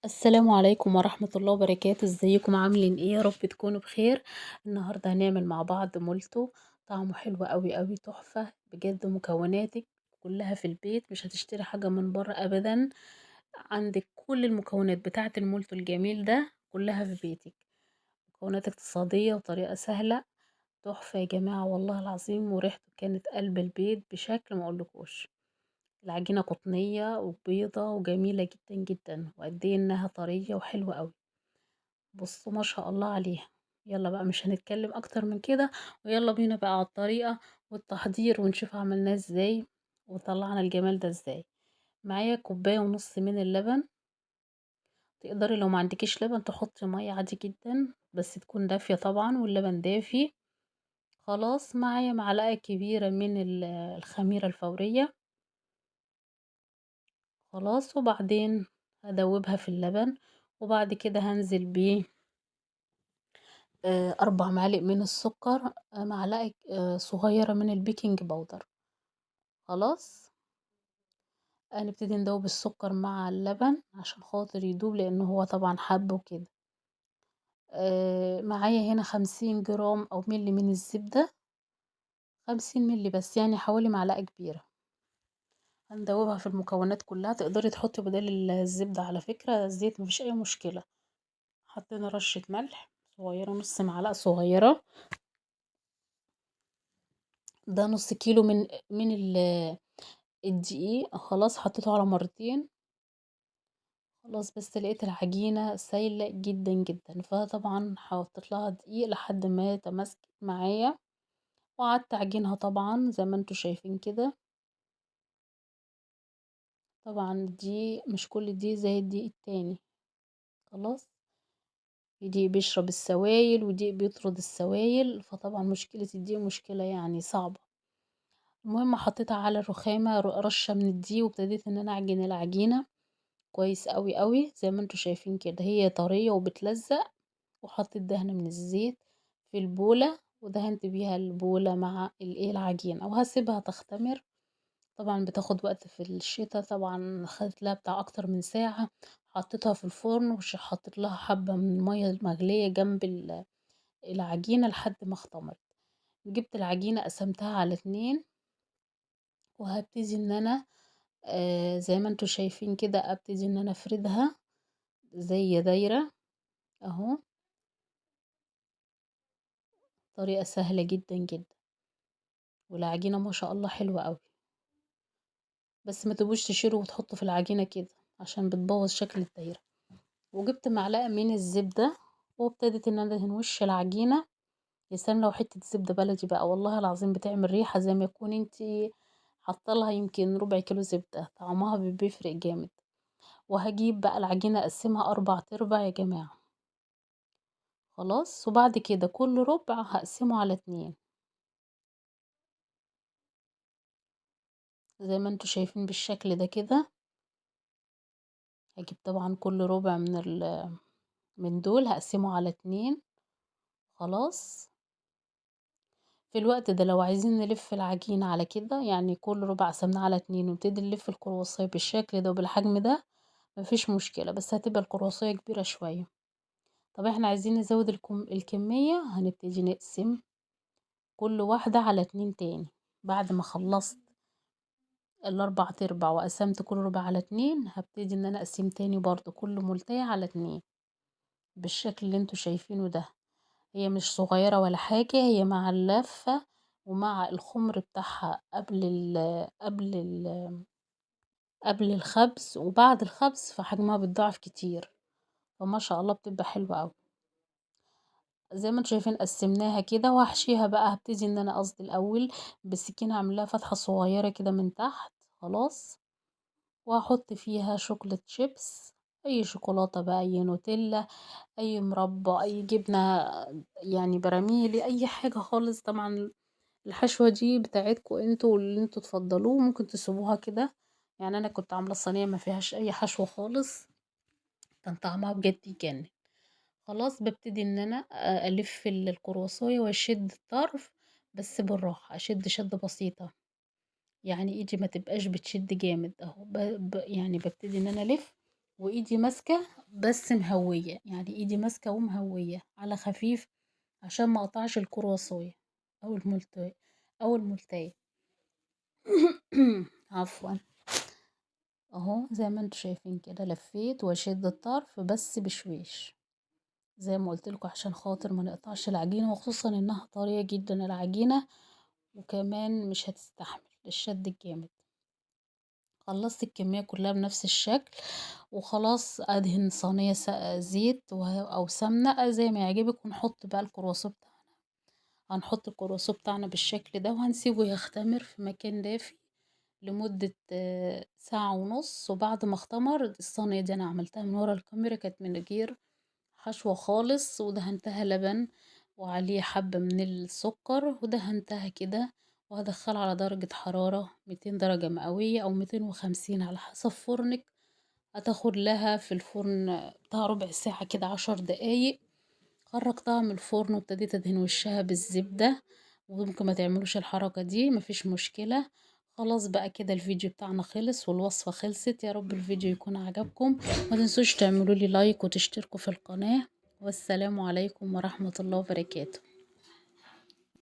السلام عليكم ورحمة الله وبركاته، ازيكم عاملين ايه؟ يا رب تكونوا بخير. النهارده هنعمل مع بعض مولتو. طعمه حلو قوي قوي، تحفة بجد. مكوناتك كلها في البيت، مش هتشتري حاجة من بره ابدا. عندك كل المكونات بتاعة المولتو الجميل ده كلها في بيتك. مكونات اقتصادية وطريقة سهلة. تحفة يا جماعة والله العظيم، وريحته كانت قلب البيت بشكل ما اقولكوش. العجينة قطنية وبيضة وجميلة جدا جدا، وقد ايه انها طرية وحلوة قوي. بصوا ما شاء الله عليها. يلا بقى مش هنتكلم اكتر من كده، ويلا بينا بقى على الطريقة والتحضير ونشوف عملناه ازاي وطلعنا الجمال ده ازاي. معايا كوباية ونص من اللبن. تقدري لو ما عندكيش لبن تحطي مية عادي جدا، بس تكون دافية طبعا واللبن دافي. خلاص معايا معلقة كبيرة من الخميرة الفورية. خلاص وبعدين هدوبها في اللبن، وبعد كده هنزل بيه 4 معالق من السكر، معلقة صغيرة من البيكنج باودر. خلاص هنبتدي ندوب السكر مع اللبن عشان خاطر يدوب، لأنه هو طبعا حب وكده. معايا هنا 50 جرام أو ملي من الزبدة، 50 ملي بس، يعني حوالي معلقة كبيرة. هندوبها في المكونات كلها. تقدري تحطي بدل الزبدة على فكرة الزيت، مفيش أي مشكلة. حطينا رشة ملح صغيرة، نص معلقة صغيرة. ده نص كيلو من الدقيق. خلاص حطيته على مرتين. خلاص بس لقيت العجينة سايلة جدا جدا، فطبعا حطيت لها دقيق لحد ما تماسكت معايا، وقعدت اعجنها طبعا زي ما انتوا شايفين كده. طبعا دي مش كل دي زي الدقيق التاني. خلاص، في دقيق بيشرب السوائل ودقيق بيطرد السوائل، فطبعا مشكلة الدقيق مشكلة يعني صعبة. المهم حطيتها على الرخامة رشة من الدقيق، وابتديت ان انا اعجن العجينة كويس قوي قوي زي ما انتوا شايفين كده. هي طرية وبتلزق. وحطيت دهن من الزيت في البولة، ودهنت بيها البولة مع العجينة، وهسيبها تختمر. طبعا بتاخد وقت في الشتاء، طبعا خدت لها بتاع اكتر من ساعة. حطيتها في الفرن وحطيت لها حبة من المية المغلية جنب العجينة لحد ما اختمرت. جبت العجينة قسمتها على 2، وهبتدي ان انا زي ما انتوا شايفين كده ابتدي ان انا افردها زي دايرة اهو. طريقة سهلة جدا جدا، والعجينة ما شاء الله حلوة قوي. بس ما تبقوش تشيلوا وتحطوا في العجينة كده عشان بتبوظ شكل الدايرة. وجبت معلقة من الزبدة، وابتدت ان انا ادهن وش العجينة. يا سلام لو حتة زبدة بلدي بقى، والله العظيم بتعمل ريحة زي ما يكون انتي حاطه يمكن ربع كيلو زبدة. طعمها بيفرق جامد. وهجيب بقى العجينة اقسمها 4 تربع يا جماعة. خلاص وبعد كده كل ربع هقسمه على 2 زي ما انتوا شايفين بالشكل ده كده. هجيب طبعا كل ربع من دول هقسمه على 2. خلاص في الوقت ده لو عايزين نلف العجينة على كده، يعني كل ربع قسمناه على 2 ونبتدي نلف الكرواسية بالشكل ده وبالحجم ده، مفيش مشكلة، بس هتبقى الكرواسية كبيرة شوية. طب احنا عايزين نزود الكمية، هنبتدي نقسم كل واحدة على 2 تاني. بعد ما خلصت ال4 تربع وقسمت كل ربع على 2، هبتدي ان انا اقسم تاني برضو كل ملتية على 2 بالشكل اللي انتوا شايفينه ده. هي مش صغيرة ولا حاجة، هي مع اللفة ومع الخمر بتاعها قبل الخبز وبعد الخبز، فحجمها بتضاعف كتير. فما شاء الله بتبقى حلوة اوي. زي ما انتوا شايفين قسمناها كده، وهحشيها بقى. هبتدي ان انا قصدي الاول بالسكينة اعملها فتحة صغيرة كده من تحت. خلاص وهحط فيها شوكولاتة شيبس، اي شوكولاتة بقى، اي نوتيلا، اي مربى، اي جبنة، يعني براميلي، اي حاجة خالص. طبعا الحشوة دي بتاعتكم انتوا واللي انتوا تفضلوه، ممكن تسيبوها كده. يعني انا كنت عاملة صينية ما فيهاش اي حشوة خالص، كان طعمها بجد يجنن. خلاص ببتدي ان انا الف الكرواسية واشد الطرف، بس بالراحة، اشد شدة بسيطة. يعني ايدي ما تبقاش بتشد جامد اهو. يعني ببتدي ان انا الف وايدي ماسكة بس مهوية، يعني ايدي ماسكة ومهوية على خفيف عشان ما اقطعش الكرواسوية او الملتوية او الملتية. عفوا. اهو زي ما انتوا شايفين كده لفيت واشد الطرف بس بشويش زي ما قلت لكم عشان خاطر ما نقطعش العجينة، وخصوصا انها طرية جدا العجينة، وكمان مش هتستحمل الشد الجامد. خلصت الكمية كلها بنفس الشكل، وخلاص ادهن صينية زيت او سمنة زي ما يعجبك، ونحط بقى الكرواسون بتاعنا. هنحط الكرواسون بتاعنا بالشكل ده وهنسيبه يختمر في مكان دافي لمدة ساعة ونص. وبعد ما اختمر، الصينية دي انا عملتها من ورا الكاميرا، كانت من غير حشوة خالص، ودهنتها لبن وعليه حبة من السكر ودهنتها كده. وهدخلها على درجة حرارة 200 درجة مئوية أو 250 على حسب فرنك. هتاخد لها في الفرن بتاع ربع ساعة كده، 10 دقايق. خرجتها من الفرن وابتديت ادهن وشها بالزبدة، وممكن ما تعملوش الحركة دي، مفيش مشكلة. خلاص بقى كده الفيديو بتاعنا خلص والوصفة خلصت. يا رب الفيديو يكون عجبكم، ما تنسوش تعملوا لي لايك وتشتركوا في القناة. والسلام عليكم ورحمة الله وبركاته.